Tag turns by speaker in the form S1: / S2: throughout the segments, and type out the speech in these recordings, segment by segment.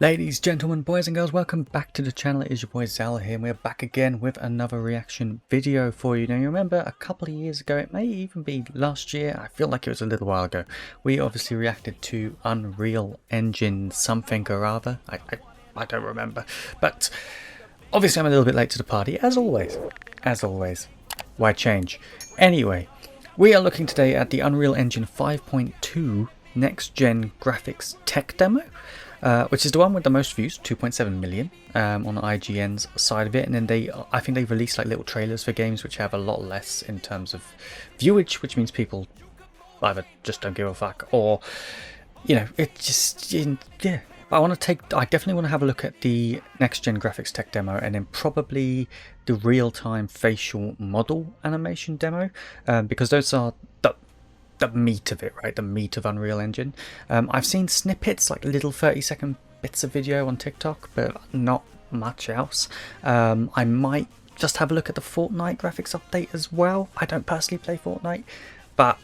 S1: Ladies, gentlemen, boys and girls, welcome back to the channel. It is your boy Zal here, and we're back again with another reaction video for you. Now, you remember a couple of years ago, it may even be last year, I feel like it was a little while ago, we obviously reacted to Unreal Engine something or other. I don't remember, but obviously I'm a little bit late to the party, as always. As always. Why change? Anyway, we are looking today at the Unreal Engine 5.2 next-gen graphics tech demo. Which is the one with the most views, 2.7 million on IGN's side of it, and then I think they've released like little trailers for games which have a lot less in terms of viewage, which means people either just don't give a fuck or, you know, it just, yeah. I definitely want to have a look at the next gen graphics tech demo, and then probably the real-time facial model animation demo, because those are the meat of it, right? The meat of Unreal Engine. I've seen snippets, like little 30-second bits of video on TikTok, but not much else. I might just have a look at the Fortnite graphics update as well. I don't personally play Fortnite, but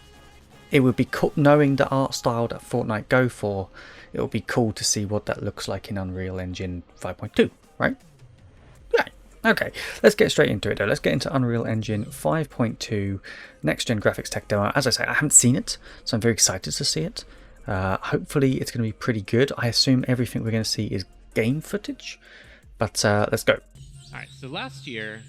S1: it would be cool, knowing the art style that Fortnite go for, it would be cool to see what that looks like in Unreal Engine 5.2, right? Okay, let's get straight into it though. Let's get into Unreal Engine 5.2 Next Gen Graphics Tech Demo. As I say, I haven't seen it, so I'm very excited to see it. Hopefully it's going to be pretty good. I assume everything we're going to see is game footage, but let's go.
S2: Alright, so last year,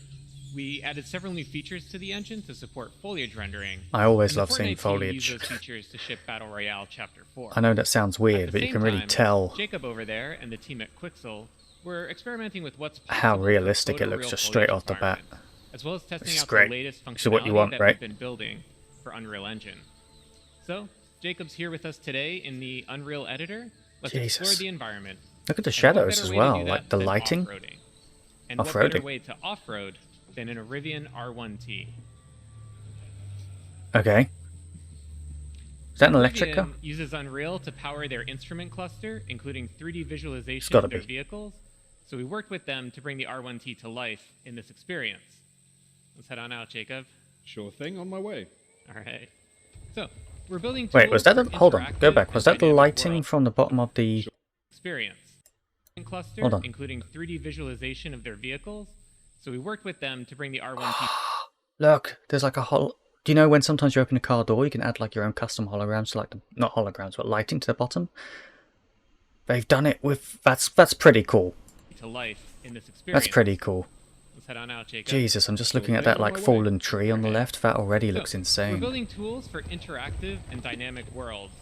S2: we added several new features to the engine to support foliage rendering.
S1: I always love seeing foliage.
S2: Used those features to ship Battle Royale Chapter 4.
S1: I know that sounds weird, but you can really tell
S2: Jacob over there and the team at Quixel were experimenting with what's
S1: how realistic it looks just straight off the bat.
S2: As well as testing out
S1: great.
S2: the latest
S1: This is what you want,
S2: that
S1: right?
S2: we've been building for Unreal Engine. So, Jacob's here with us today in the Unreal Editor. Let's explore the environment.
S1: Look at the shadows as well, like the lighting.
S2: And what better way to off-road than in a Rivian R1T?
S1: Okay. Is that an electric car?
S2: Uses Unreal to power their instrument cluster, including 3D visualization of their vehicles. So we worked with them to bring the R1T to life in this experience. Let's head on out, Jacob.
S3: Sure thing, on my way.
S2: All right. So we're building.
S1: Wait, was that the? Hold on, go back. Was that the lighting from the bottom of the
S2: experience? Cluster,
S1: hold on.
S2: Including 3D visualization of their vehicles. So we worked with them to bring the R1T.
S1: Look, there's like a whole. Do you know when sometimes you open a car door, you can add like your own custom holograms, like not holograms, but lighting to the bottom? They've done it with. That's pretty cool.
S2: To life in this experience.
S1: That's pretty cool.
S2: Let's head on out, Jacob.
S1: Jesus, I'm just looking at that like fallen tree on the left. That already looks insane.
S2: We're building tools for interactive and dynamic worlds.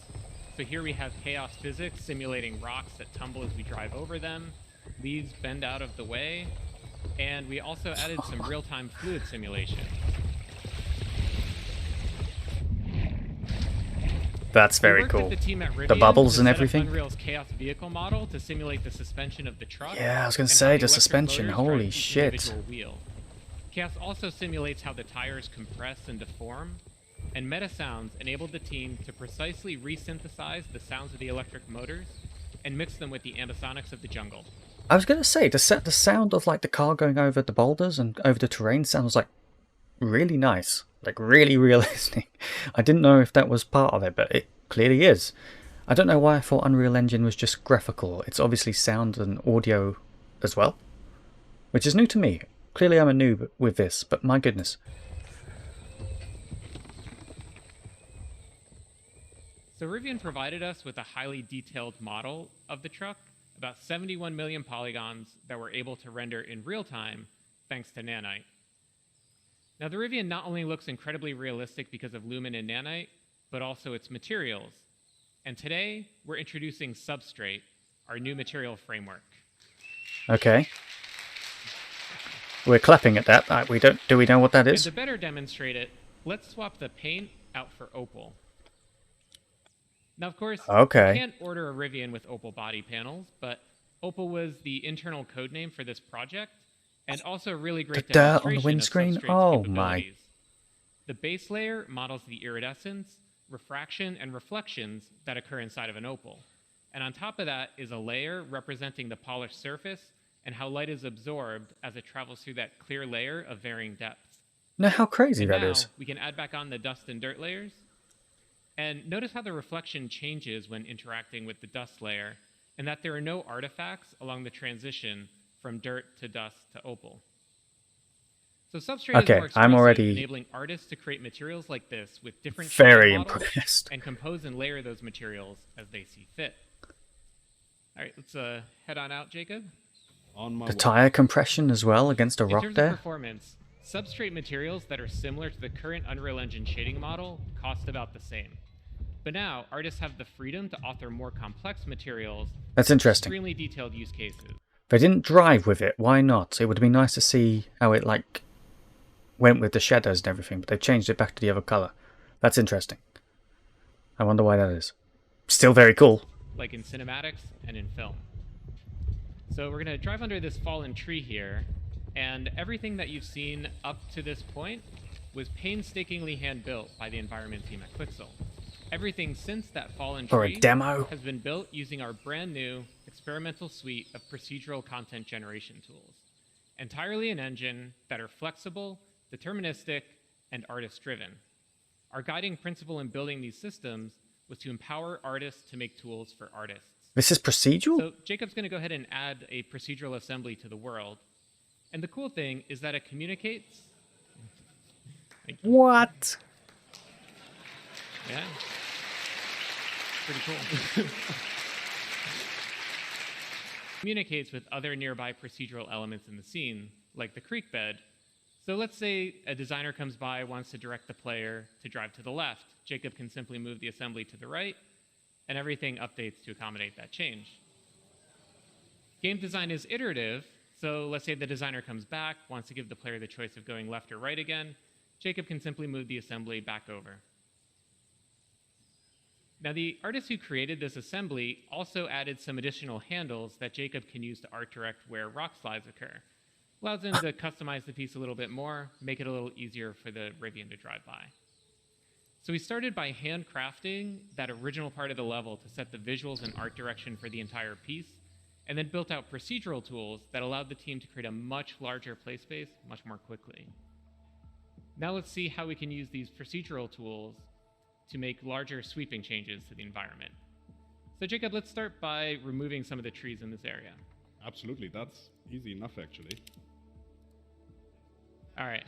S2: So here we have chaos physics simulating rocks that tumble as we drive over them, leaves bend out of the way, and we also added some real-time fluid simulation.
S1: That's very cool. The bubbles and everything.
S2: Unreal's chaos vehicle model to simulate the suspension of the truck.
S1: Yeah, I was going to say the suspension. Holy shit.
S2: Chaos also simulates how the tires compress and deform, and Meta Sounds enabled the team to precisely resynthesize the sounds of the electric motors and mix them with the ambisonics of the jungle.
S1: I was going to say the sound of like the car going over the boulders and over the terrain sounds like really nice. Like really realistic. I didn't know if that was part of it, but it clearly is. I don't know why I thought Unreal Engine was just graphical. It's obviously sound and audio as well, which is new to me. Clearly I'm a noob with this, but my goodness.
S2: So Rivian provided us with a highly detailed model of the truck, about 71 million polygons that were able to render in real time thanks to Nanite. Now, the Rivian not only looks incredibly realistic because of Lumen and Nanite, but also its materials. And today, we're introducing Substrate, our new material framework.
S1: Okay. We're clapping at that. Do we know what that is?
S2: And to better demonstrate it, let's swap the paint out for Opal. Now, of course, you can't order a Rivian with Opal body panels, but Opal was the internal code name for this project. And also a really great
S1: the dirt on the windscreen. Oh my.
S2: The base layer models the iridescence, refraction, and reflections that occur inside of an opal. And on top of that is a layer representing the polished surface and how light is absorbed as it travels through that clear layer of varying depths.
S1: Now how crazy that is.
S2: We can add back on the dust and dirt layers. And notice how the reflection changes when interacting with the dust layer. and that there are no artifacts along the transition from dirt to dust to opal. So Substrate is more
S1: I'm
S2: expressive,
S1: already
S2: enabling artists to create materials like this with different
S1: very
S2: shading models
S1: impressed.
S2: and compose and layer those materials as they see fit. All right, let's head on out, Jacob.
S3: On my
S1: The
S3: way.
S1: tire compression as well against a
S2: In
S1: rock
S2: terms of
S1: there.
S2: performance, Substrate materials that are similar to the current Unreal Engine shading model cost about the same. But now, artists have the freedom to author more complex materials
S1: That's
S2: with
S1: interesting.
S2: extremely detailed use cases.
S1: They didn't drive with it. Why not? It would be nice to see how it like went with the shadows and everything, but they've changed it back to the other color. That's interesting. I wonder why that is. Still very cool.
S2: Like in cinematics and in film. So we're going to drive under this fallen tree here, and everything that you've seen up to this point was painstakingly hand-built by the environment team at Quixel. Everything since that fallen
S1: For a
S2: tree
S1: demo.
S2: has been built using our brand new experimental suite of procedural content generation tools. Entirely an engine that are flexible, deterministic, and artist-driven. Our guiding principle in building these systems was to empower artists to make tools for artists.
S1: This is procedural?
S2: So Jacob's going to go ahead and add a procedural assembly to the world. And the cool thing is that it communicates.
S1: What?
S2: Yeah. Pretty cool. Communicates with other nearby procedural elements in the scene, like the creek bed. So let's say a designer comes by, wants to direct the player to drive to the left. Jacob can simply move the assembly to the right, and everything updates to accommodate that change. Game design is iterative, so let's say the designer comes back, wants to give the player the choice of going left or right again. Jacob can simply move the assembly back over. Now, the artist who created this assembly also added some additional handles that Jacob can use to art direct where rock slides occur. Allows him to customize the piece a little bit more, make it a little easier for the Rivian to drive by. So we started by handcrafting that original part of the level to set the visuals and art direction for the entire piece, and then built out procedural tools that allowed the team to create a much larger play space much more quickly. Now let's see how we can use these procedural tools to make larger sweeping changes to the environment. So Jacob, let's start by removing some of the trees in this area.
S3: Absolutely, that's easy enough actually.
S2: All right,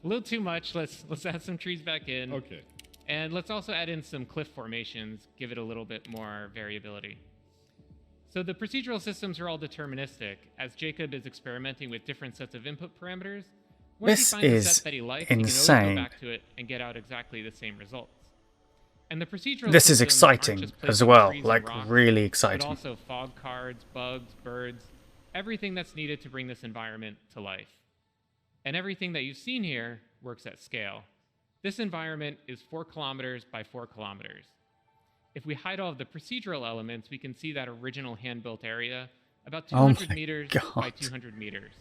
S2: a little too much. Let's add some trees back in.
S3: Okay.
S2: And let's also add in some cliff formations, give it a little bit more variability. So the procedural systems are all deterministic, as Jacob is experimenting with different sets of input parameters. Once
S1: This
S2: he finds a
S1: is
S2: set that he likes,
S1: insane.
S2: he can always go back to it and get out exactly the same results. And the procedural
S1: This is
S2: systems aren't
S1: exciting
S2: just
S1: as
S2: placing
S1: well,
S2: trees and
S1: like
S2: rocks,
S1: really
S2: but
S1: exciting.
S2: also fog cards, bugs, birds, everything that's needed to bring this environment to life. And everything that you've seen here works at scale. This environment is 4 kilometers by 4 kilometers. If we hide all of the procedural elements, we can see that original hand-built area about 200 meters by 200 meters.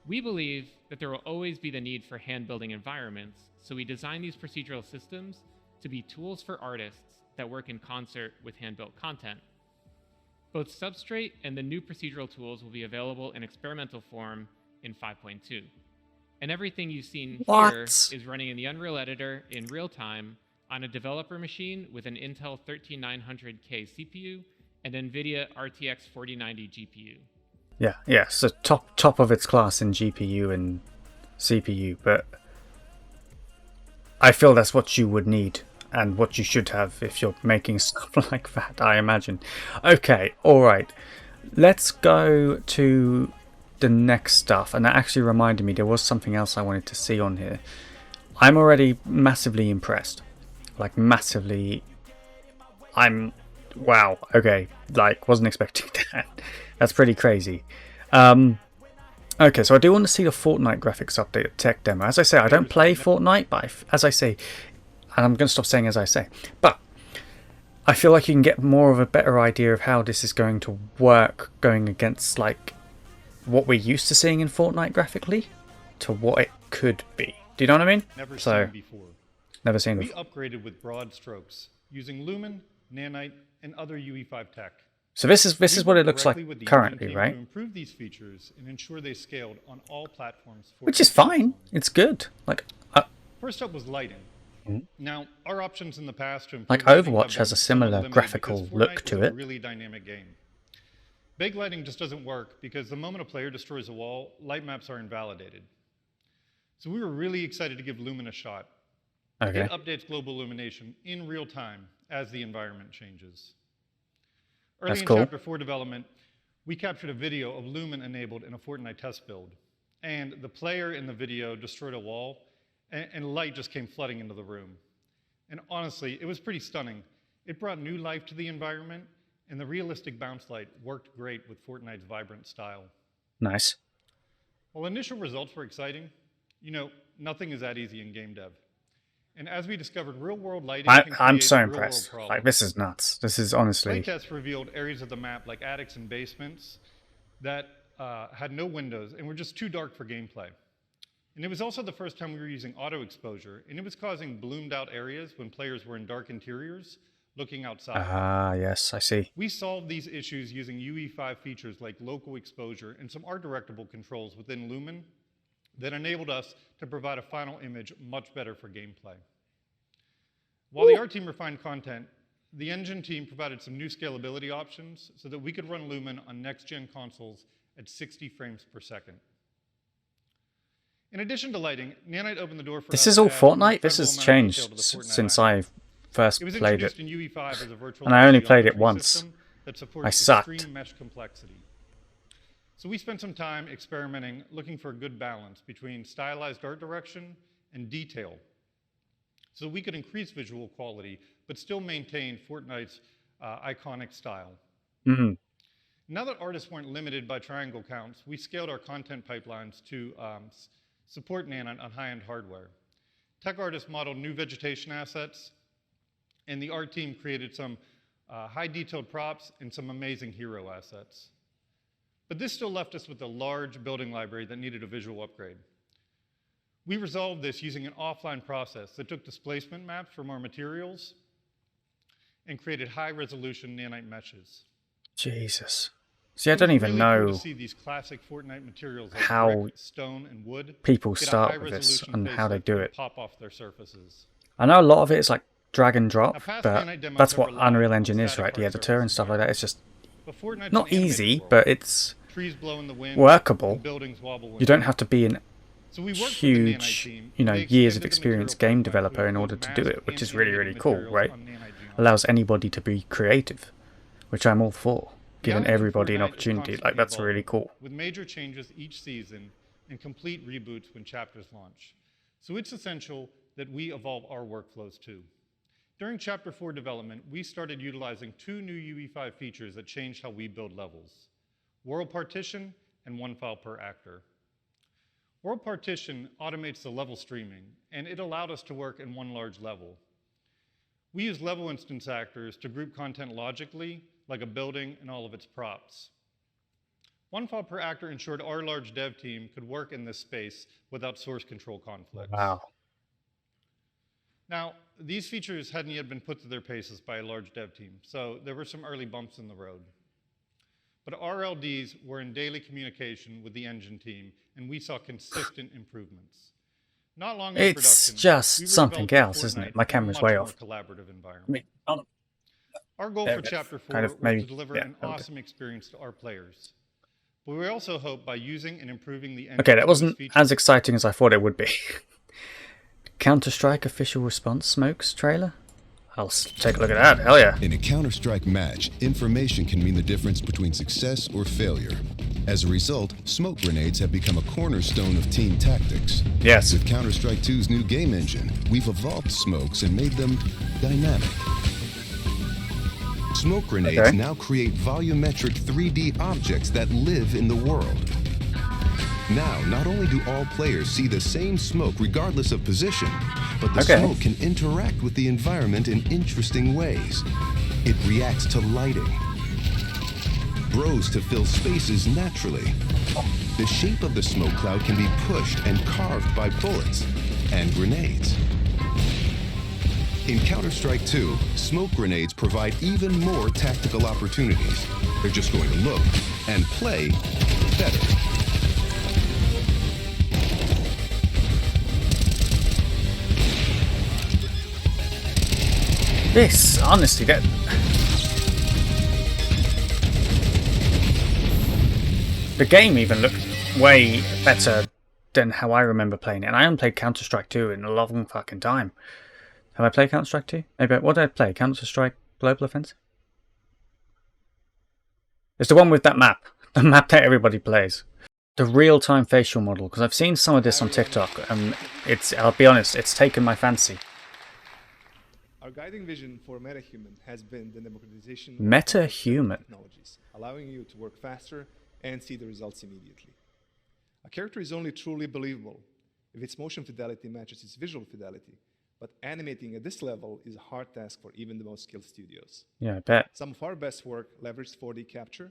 S2: We believe that there will always be the need for hand-building environments, so we design these procedural systems to be tools for artists that work in concert with hand-built content. Both Substrate and the new procedural tools will be available in experimental form in 5.2. And everything you've seen here is running in the Unreal Editor in real time on a developer machine with an Intel 13900K CPU and NVIDIA RTX 4090 GPU.
S1: Yeah, so top of its class in GPU and CPU, but I feel that's what you would need and what you should have if you're making stuff like that, I imagine. Okay, alright. Let's go to the next stuff, and that actually reminded me there was something else I wanted to see on here. I'm already massively impressed. Like, massively. Wow, okay. Like, wasn't expecting that. That's pretty crazy. Okay, so I do want to see the Fortnite graphics update tech demo. As I say, I don't play Fortnite, but as I say, and I'm going to stop saying as I say, but I feel like you can get more of a better idea of how this is going to work going against, like, what we're used to seeing in Fortnite graphically to what it could be. Do you know what I mean?
S4: Never seen before.
S1: Never seen
S4: We
S1: before.
S4: upgraded with broad strokes using Lumen, Nanite, and other UE5 tech.
S1: So this is
S4: We
S1: what it
S4: worked
S1: looks
S4: directly
S1: like
S4: with the
S1: currently,
S4: engine team
S1: right?
S4: To improve these features and ensure they scaled on all platforms.
S1: Which is fine. It's good. Like,
S4: First up was lighting. Now, our options in the past to improve
S1: Like
S4: lighting
S1: Overwatch
S4: have
S1: has a
S4: been
S1: similar
S4: somewhat limited
S1: graphical
S4: because
S1: look
S4: Fortnite
S1: to
S4: is
S1: it.
S4: a really dynamic game. Big lighting just doesn't work because the moment a player destroys a wall, light maps are invalidated. So we were really excited to give Lumen a shot.
S1: Okay.
S4: It updates global illumination in real time as the environment changes. Early
S1: That's
S4: in
S1: cool.
S4: Chapter 4 development, we captured a video of Lumen enabled in a Fortnite test build. And the player in the video destroyed a wall, and light just came flooding into the room. And honestly, it was pretty stunning. It brought new life to the environment, and the realistic bounce light worked great with Fortnite's vibrant style.
S1: Nice.
S4: While initial results were exciting, nothing is that easy in game dev. And as we discovered, real-world lighting can
S1: I'm
S4: create
S1: so
S4: real-world
S1: impressed.
S4: problems.
S1: Like, this is nuts. This is honestly...
S4: Playtests revealed areas of the map, like attics and basements, that had no windows and were just too dark for gameplay. And it was also the first time we were using auto exposure, and it was causing bloomed out areas when players were in dark interiors looking outside.
S1: Ah, yes, I see.
S4: We solved these issues using UE5 features like local exposure and some art directable controls within Lumen that enabled us to provide a final image much better for gameplay. While the art team refined content, the engine team provided some new scalability options so that we could run Lumen on next-gen consoles at 60 frames per second. In addition to lighting, Nanite opened the door for
S1: This
S4: us
S1: is all
S4: to add an
S1: Fortnite? This
S4: incredible
S1: has
S4: amount of
S1: changed
S4: detail to the Fortnite
S1: since
S4: island.
S1: I first
S4: It was
S1: played it.
S4: introduced in UE5 as a virtual
S1: And I only played it
S4: geometry
S1: once.
S4: system that supports
S1: I sucked.
S4: extreme mesh complexity. So we spent some time experimenting, looking for a good balance between stylized art direction and detail, so we could increase visual quality, but still maintain Fortnite's iconic style.
S1: Mm.
S4: Now that artists weren't limited by triangle counts, we scaled our content pipelines to support Nanite on high-end hardware. Tech artists modeled new vegetation assets, and the art team created some high-detailed props and some amazing hero assets. But this still left us with a large building library that needed a visual upgrade. We resolved this using an offline process that took displacement maps from our materials and created high-resolution nanite meshes.
S1: Jesus. See, I don't even know
S4: to see these classic Fortnite materials like
S1: how
S4: brick, stone, and wood
S1: people
S4: get a
S1: start with this
S4: high-resolution
S1: and how they
S4: facelift
S1: do
S4: and
S1: it.
S4: pop off their surfaces.
S1: I know a lot of it is like drag and drop,
S4: Now, past
S1: but
S4: Nanite demos
S1: that's
S4: have
S1: what
S4: relied
S1: Unreal
S4: on
S1: Engine is,
S4: static
S1: right? The
S4: art
S1: editor and
S4: surfaces
S1: stuff like that. It's just
S4: But Fortnite's
S1: not
S4: an animated
S1: easy,
S4: world.
S1: but it's
S4: Trees blow in the wind,
S1: workable.
S4: and buildings wobble when
S1: You don't
S4: moved.
S1: have to be an
S4: So we worked with the Nanite
S1: huge,
S4: team,
S1: you know,
S4: and they
S1: years of
S4: extended the
S1: experience
S4: material
S1: game
S4: pipeline
S1: developer
S4: to
S1: in order
S4: include
S1: to do
S4: masked
S1: it, which
S4: and
S1: is really, really
S4: animated
S1: cool,
S4: materials
S1: right?
S4: on Nanite geometry.
S1: Allows anybody to be creative, which I'm all for. Giving
S4: Now that
S1: everybody an
S4: Fortnite is
S1: opportunity, like
S4: constantly
S1: that's really
S4: evolving,
S1: cool.
S4: with major changes each season and complete reboots when chapters launch. So it's essential that we evolve our workflows too. During Chapter 4 development, we started utilizing 2 new UE5 features that changed how we build levels: World Partition and 1 file per actor. World Partition automates the level streaming, and it allowed us to work in one large level. We use level instance actors to group content logically, like a building and all of its props. 1 file per actor ensured our large dev team could work in this space without source control conflicts.
S1: Wow.
S4: Now, these features hadn't yet been put to their paces by a large dev team, so there were some early bumps in the road. But RLDs were in daily communication with the engine team, and we saw consistent improvements. Not long into
S1: It's
S4: production,
S1: just
S4: we were
S1: something
S4: developing
S1: else, isn't it?
S4: Fortnite
S1: My
S4: in a
S1: camera's
S4: much
S1: way
S4: more
S1: off.
S4: collaborative
S1: I
S4: environment.
S1: mean,
S4: Our goal
S1: there
S4: for
S1: it is.
S4: Chapter 4
S1: Kind of maybe,
S4: was to deliver
S1: yeah,
S4: an
S1: okay.
S4: awesome experience to our players. But we also hope by using and improving the
S1: Okay, that
S4: engine's
S1: wasn't
S4: features,
S1: as exciting as I thought it would be. Counter-Strike official response smokes trailer? I'll take a look at that, hell yeah.
S5: In a Counter-Strike match, information can mean the difference between success or failure. As a result, smoke grenades have become a cornerstone of team tactics.
S1: Yes.
S5: With Counter-Strike 2's new game engine, we've evolved smokes and made them dynamic. Smoke grenades
S1: Okay.
S5: now create volumetric 3D objects that live in the world. Now, not only do all players see the same smoke regardless of position, but the
S1: Okay.
S5: smoke can interact with the environment in interesting ways. It reacts to lighting, grows to fill spaces naturally. The shape of the smoke cloud can be pushed and carved by bullets and grenades. In Counter-Strike 2, smoke grenades provide even more tactical opportunities. They're just going to look and play better.
S1: This, honestly, that... The game even looked way better than how I remember playing it. And I haven't played Counter-Strike 2 in a long fucking time. Have I played Counter-Strike 2? Maybe. What did I play? Counter-Strike Global Offensive? It's the one with that map. The map that everybody plays. The real-time facial model. Because I've seen some of this on TikTok. And it's, I'll be honest, it's taken my fancy.
S6: Our guiding vision for Metahuman has been the democratization of
S1: Metahuman.
S6: technologies, allowing you to work faster and see the results immediately. A character is only truly believable if its motion fidelity matches its visual fidelity, but animating at this level is a hard task for even the most skilled studios.
S1: Yeah, I bet.
S6: Some of our best work leveraged 4D capture,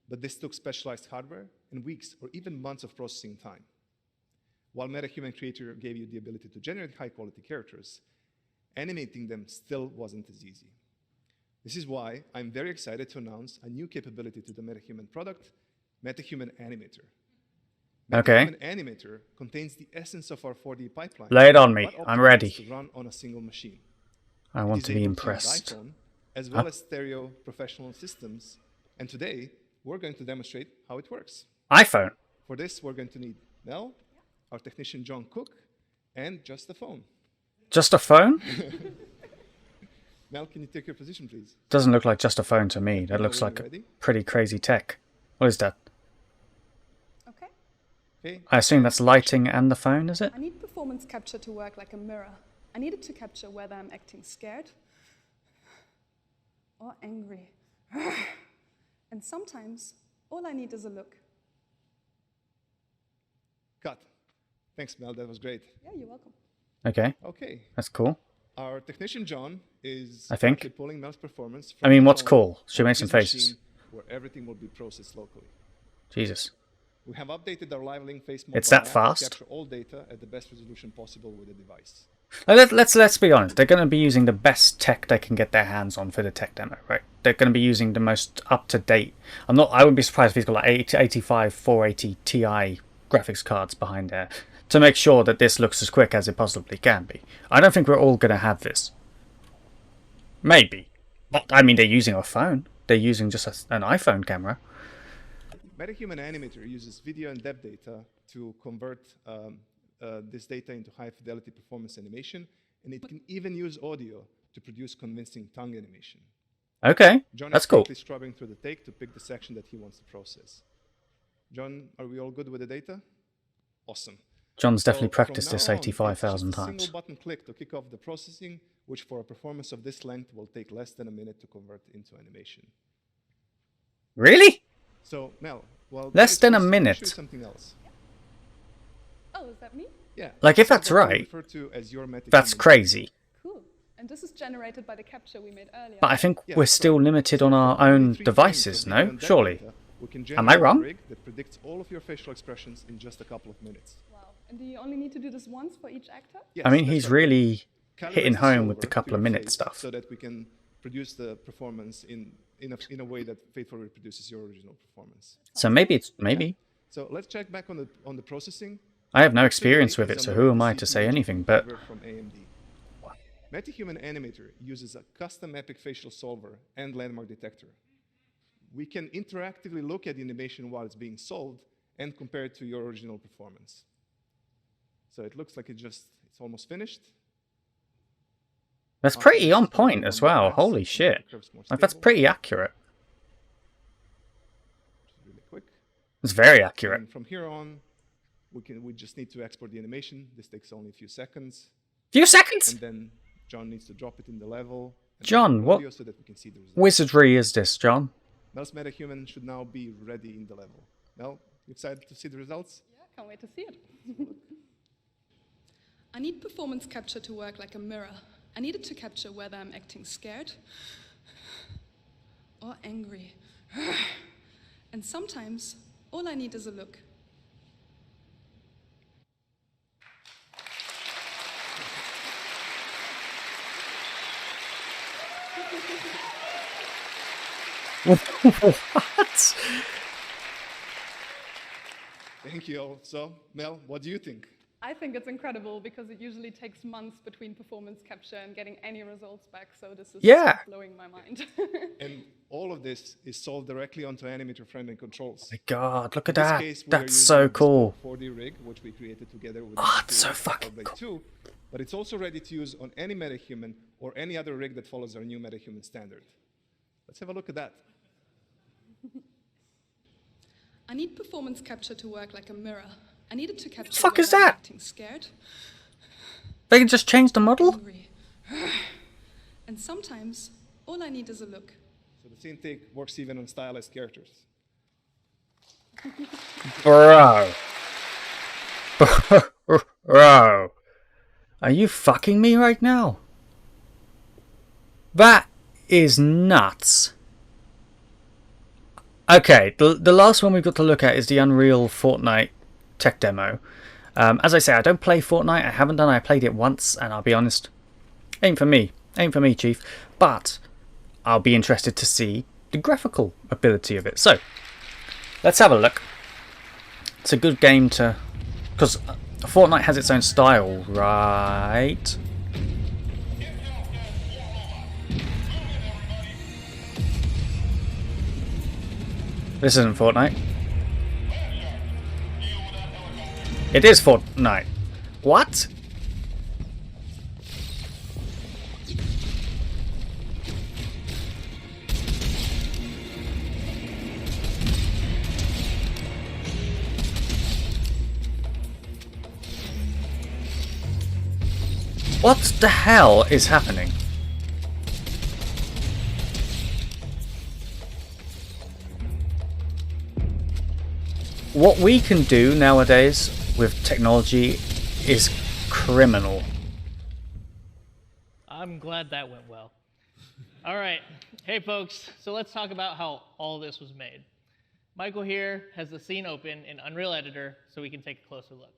S6: but this took specialized hardware and weeks or even months of processing time. While Metahuman Creator gave you the ability to generate high-quality characters, animating them still wasn't as easy. This is why I'm very excited to announce a new capability to the Metahuman product, Metahuman Animator.
S1: Okay.
S6: Metahuman Animator contains the essence of our 4D pipeline.
S1: Lay it on me.
S6: but
S1: I'm
S6: optimized
S1: ready.
S6: To run on a single machine.
S1: I
S6: It
S1: want
S6: is
S1: to be
S6: able
S1: impressed.
S6: use iPhone, as well as stereo professional systems. And today, we're going to demonstrate how it works.
S1: iPhone.
S6: For this, we're going to need Mel, our technician John Cook, and just a phone.
S1: Just a phone?
S6: Mel, can you take your position, please?
S1: Doesn't look like just a phone to me. That
S6: Mel,
S1: looks
S6: when
S1: like
S6: you're
S1: a
S6: ready.
S1: pretty crazy tech. What is that?
S7: Okay.
S6: Okay.
S1: I assume that's lighting and the phone, is it?
S7: I need performance capture to work like a mirror. I need it to capture whether I'm acting scared or angry. And sometimes, all I need is a look.
S6: Cut. Thanks, Mel. That was great.
S7: Yeah, you're welcome.
S1: Okay,
S6: Okay.
S1: that's cool.
S6: Our technician John is
S1: I think.
S6: currently pulling Mel's performance.
S1: I mean, what's
S6: his
S1: cool?
S6: phone
S1: She
S6: on
S1: made some
S6: his machine,
S1: faces.
S6: Where everything will be processed locally.
S1: Jesus.
S6: We have updated our live link face
S1: It's
S6: mobile
S1: that
S6: app
S1: fast?
S6: to capture all data at the best resolution possible with the device.
S1: Now, let's be honest. They're going to be using the best tech they can get their hands on for the tech demo, right? They're going to be using the most up-to-date. I wouldn't be surprised if he's got like 85 480 Ti graphics cards behind there to make sure that this looks as quick as it possibly can be. I don't think we're all going to have this. Maybe. But, I mean, they're using a phone. They're using just an iPhone camera.
S6: Metahuman Animator uses video and depth data to convert this data into high-fidelity performance animation, and it can even use audio to produce convincing tongue animation.
S1: Okay,
S6: John
S1: that's
S6: is
S1: cool.
S6: quickly scrubbing through the take to pick the section that he wants to process. John, are we all good with the data? Awesome.
S1: John's definitely
S6: So from
S1: practiced
S6: now
S1: this
S6: on,
S1: 85,000
S6: it's just a
S1: times.
S6: single button click to kick off the processing, which for a performance of this length will take less than a minute to convert into animation.
S1: Really?
S6: So, Mel, well,
S1: Less than a
S6: let me show
S1: minute.
S6: you something else.
S7: Oh, is that me?
S6: Yeah.
S1: Like, if
S6: so
S1: that's
S6: what we
S1: right,
S6: refer to as your
S1: That's
S6: Metahuman.
S1: crazy.
S7: Cool. And this is generated by the capture we made earlier.
S1: But I think
S6: Yeah,
S1: we're
S6: so
S1: still limited on our
S6: for only
S1: own
S6: 3
S1: devices,
S6: frames of video
S1: no?
S6: and depth
S1: Surely.
S6: data, we can
S1: Am I
S6: generate a
S1: wrong?
S6: rig that predicts all of your facial expressions in just a couple of minutes.
S7: Wow. And do you only need to do this once for each actor?
S6: Yes,
S1: I mean,
S6: that's
S1: he's
S6: right.
S1: really
S6: Calibrate
S1: hitting
S6: the
S1: home with the
S6: solver
S1: couple
S6: to
S1: of
S6: your
S1: minute
S6: face
S1: stuff.
S6: so that we can produce the performance in a way that faithfully reproduces your original performance.
S1: So maybe.
S6: So let's check back on the processing.
S1: I have no
S6: Today
S1: experience with
S6: is
S1: it, so
S6: under
S1: who
S6: the
S1: am I to say
S6: CPU
S1: anything? But
S6: delivered from AMD. Metahuman Animator uses a custom epic facial solver and landmark detector. We can interactively look at the animation while it's being solved and compare it to your original performance. So it looks like it's almost finished.
S1: that's
S6: After
S1: pretty
S6: this,
S1: on
S6: it's
S1: point
S6: gonna
S1: as
S6: go on the
S1: well.
S6: glass,
S1: Holy
S6: and
S1: shit.
S6: the curve's more
S1: Like, that's
S6: stable,
S1: pretty accurate.
S6: which is really quick.
S1: It's very accurate.
S6: And from here on, we just need to export the animation. This takes only a few seconds.
S1: Few seconds!
S6: And then John needs to drop it in the level. and
S1: John,
S6: then
S1: what
S6: audio so that we can see the results.
S1: wizardry is this, John?
S6: Mel's Metahuman should now be ready in the level. Mel, you excited to see the results?
S7: Yeah, can't wait to see it. I need performance capture to work like a mirror. I need it to capture whether I'm acting scared or angry. And sometimes, all I need is a look.
S1: What?
S6: Thank you all. So, Mel, what do you think?
S7: I think it's incredible because it usually takes months between performance capture and getting any results back. So this is blowing my mind.
S6: And all of this is solved directly onto animator-friendly controls.
S1: My God, look at
S6: In this
S1: that.
S6: case, we are
S1: That's
S6: using
S1: so
S6: a
S1: cool.
S6: bespoke 4D rig, which we created together with
S1: It's so fucking
S6: Blade 2, but it's also ready to use on any Metahuman or any other rig that follows our new Metahuman standard. Let's have a look at that.
S7: I need performance capture to work like a mirror. I needed to capture.
S1: What the fuck is
S7: whether I'm
S1: that?
S7: acting scared,
S1: They can just change the model?
S7: angry, and sometimes all I need is a look.
S6: So the scene take works even on stylized characters.
S1: Bro. Bro. Are you fucking me right now? That is nuts. Okay, the last one we've got to look at is the Unreal Fortnite tech demo. As I say, I don't play Fortnite. I haven't done. I played it once, and I'll be honest, ain't for me. Ain't for me, Chief. But I'll be interested to see the graphical ability of it. So, let's have a look. It's a good game to... Because Fortnite has its own style, right? This isn't Fortnite. It is Fortnite. What? What the hell is happening? What we can do nowadays with technology is criminal.
S8: I'm glad that went well. All right, hey folks, so let's talk about how all this was made. Michael here has the scene open in Unreal Editor so we can take a closer look.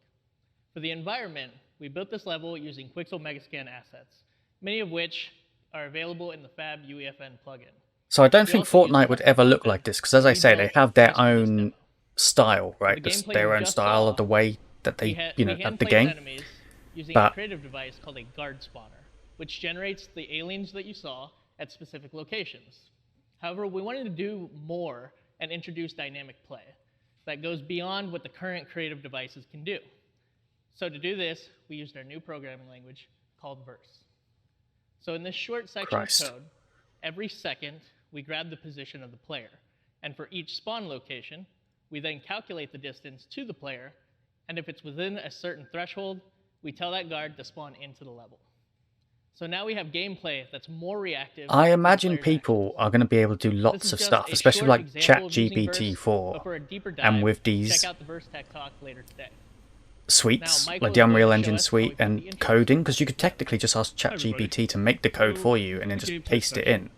S8: For the environment, we built this level using Quixel Megascan assets, many of which are available in the Fab UEFN plugin.
S1: So I don't think Fortnite would ever look like this, because as I say, they have their own style, right? Their own style of the way that they, you know, the game.
S8: Using a creative device called a guard spawner, which generates the aliens that you saw at specific locations. However, we wanted to do more and introduce dynamic play that goes beyond what the current creative devices can do. So to do this, we used our new programming language called Verse. So in this short section of code, every second we grab the position of the player, and for each spawn location, we then calculate the distance to the player, and if it's within a certain threshold, we tell that guard to spawn into the level. So now we have gameplay that's more reactive.
S1: I imagine people are going to be able to do lots of stuff, especially like ChatGPT 4, and with these suites, like the Unreal Engine suite and coding, because you could technically just ask ChatGPT to make the code for you and then just paste it in.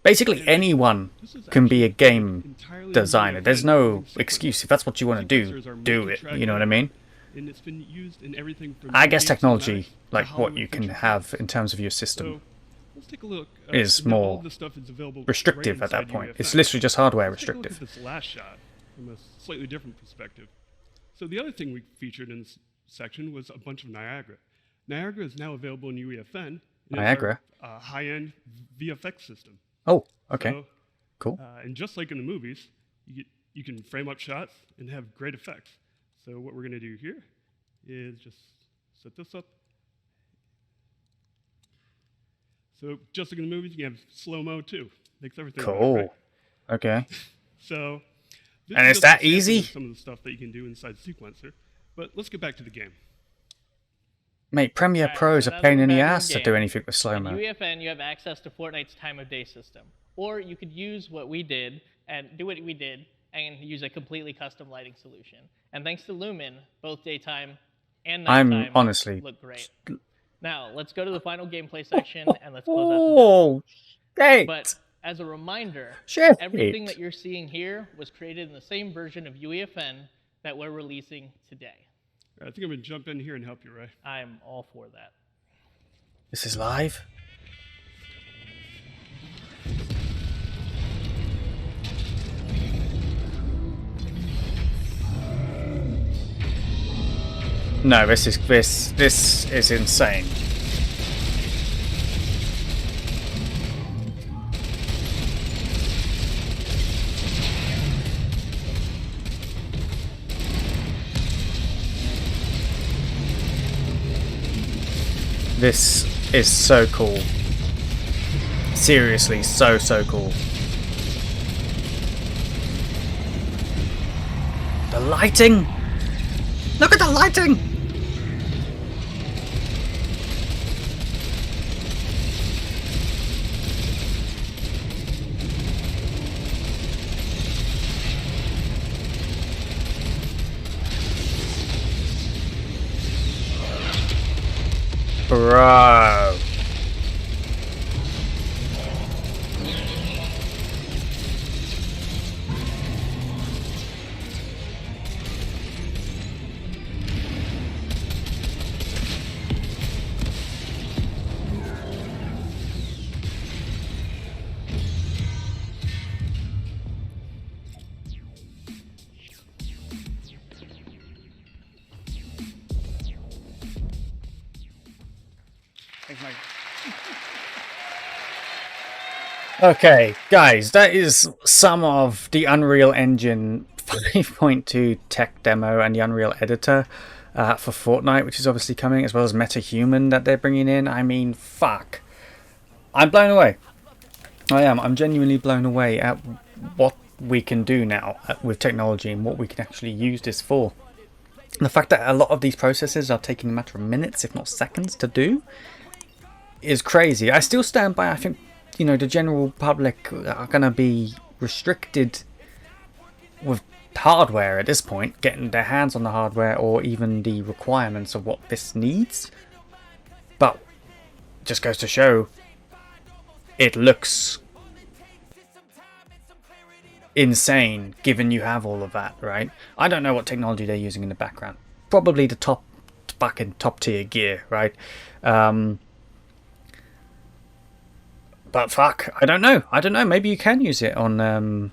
S1: Basically, anyone can be a game designer. There's no excuse. If that's what you want to do, do it. You know what I mean? I guess technology, like what you can have in terms of your system, is more restrictive at that point. It's literally just hardware restrictive.
S3: This last shot from a slightly different perspective. So the other thing we featured in this section was a bunch of Niagara. Niagara is now available in UEFN.
S1: Niagara?
S3: A high-end VFX system.
S1: Oh, okay.
S3: So,
S1: cool.
S3: And just like in the movies, you can frame up shots and have great effects. So what we're going to do here is just set this up. So just like in the movies, you can have slow-mo too. Makes everything
S1: cool.
S3: better, right?
S1: Okay.
S3: So,
S1: and is that easy?
S3: Some of the stuff that you can do inside the sequencer. But let's get back to the game.
S1: Mate, Premiere Pro is a pain in the ass to do anything with slow-mo.
S8: In UEFN, you have access to Fortnite's time of day system. Or you could use what we did and do what we did and use a completely custom lighting solution. And thanks to Lumen, both daytime and nighttime
S1: honestly
S8: look great. Now, let's go to the final gameplay section and let's close out the demo. But as a reminder, everything that you're seeing here was created in the same version of UEFN that we're releasing today.
S3: I think I'm going to jump in here and help you, Ray.
S8: I'm all for that.
S1: This is live? No, this is insane. This is so cool. Seriously, so cool. The lighting! Look at the lighting! Bro. Thanks, Mike. Okay, guys, that is some of the Unreal Engine 5.2 tech demo and the Unreal Editor for Fortnite, which is obviously coming, as well as Metahuman that they're bringing in. I mean, fuck. I'm blown away. I am. I'm genuinely blown away at what we can do now with technology and what we can actually use this for. And the fact that a lot of these processes are taking a matter of minutes, if not seconds, to do is crazy. I still stand by, I think, you know, the general public are going to be restricted with hardware at this point, getting their hands on the hardware or even the requirements of what this needs. But just goes to show, it looks insane given you have all of that, right? I don't know what technology they're using in the background. Probably the top tier gear, right? But fuck, I don't know. Maybe you can use it on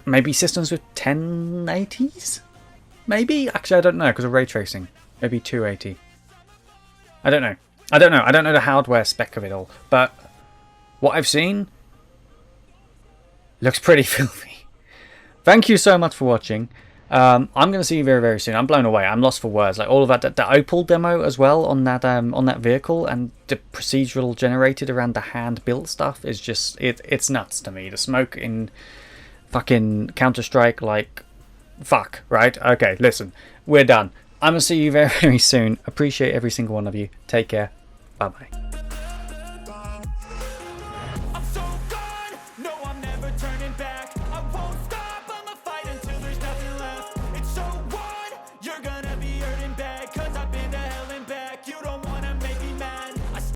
S1: maybe systems with 1080s? Maybe? Actually, I don't know because of ray tracing. Maybe 280. I don't know. I don't know the hardware spec of it all. But what I've seen looks pretty filthy. Thank you so much for watching. I'm going to see you very, very soon. I'm blown away. I'm lost for words. Like all of that, the Opal demo as well on that vehicle, and the procedural generated around the hand-built stuff is just it's nuts to me. The smoke in fucking Counter-Strike, like, fuck, right? Okay, listen, we're done. I'm going to see you very, very soon. Appreciate every single one of you. Take care. Bye-bye.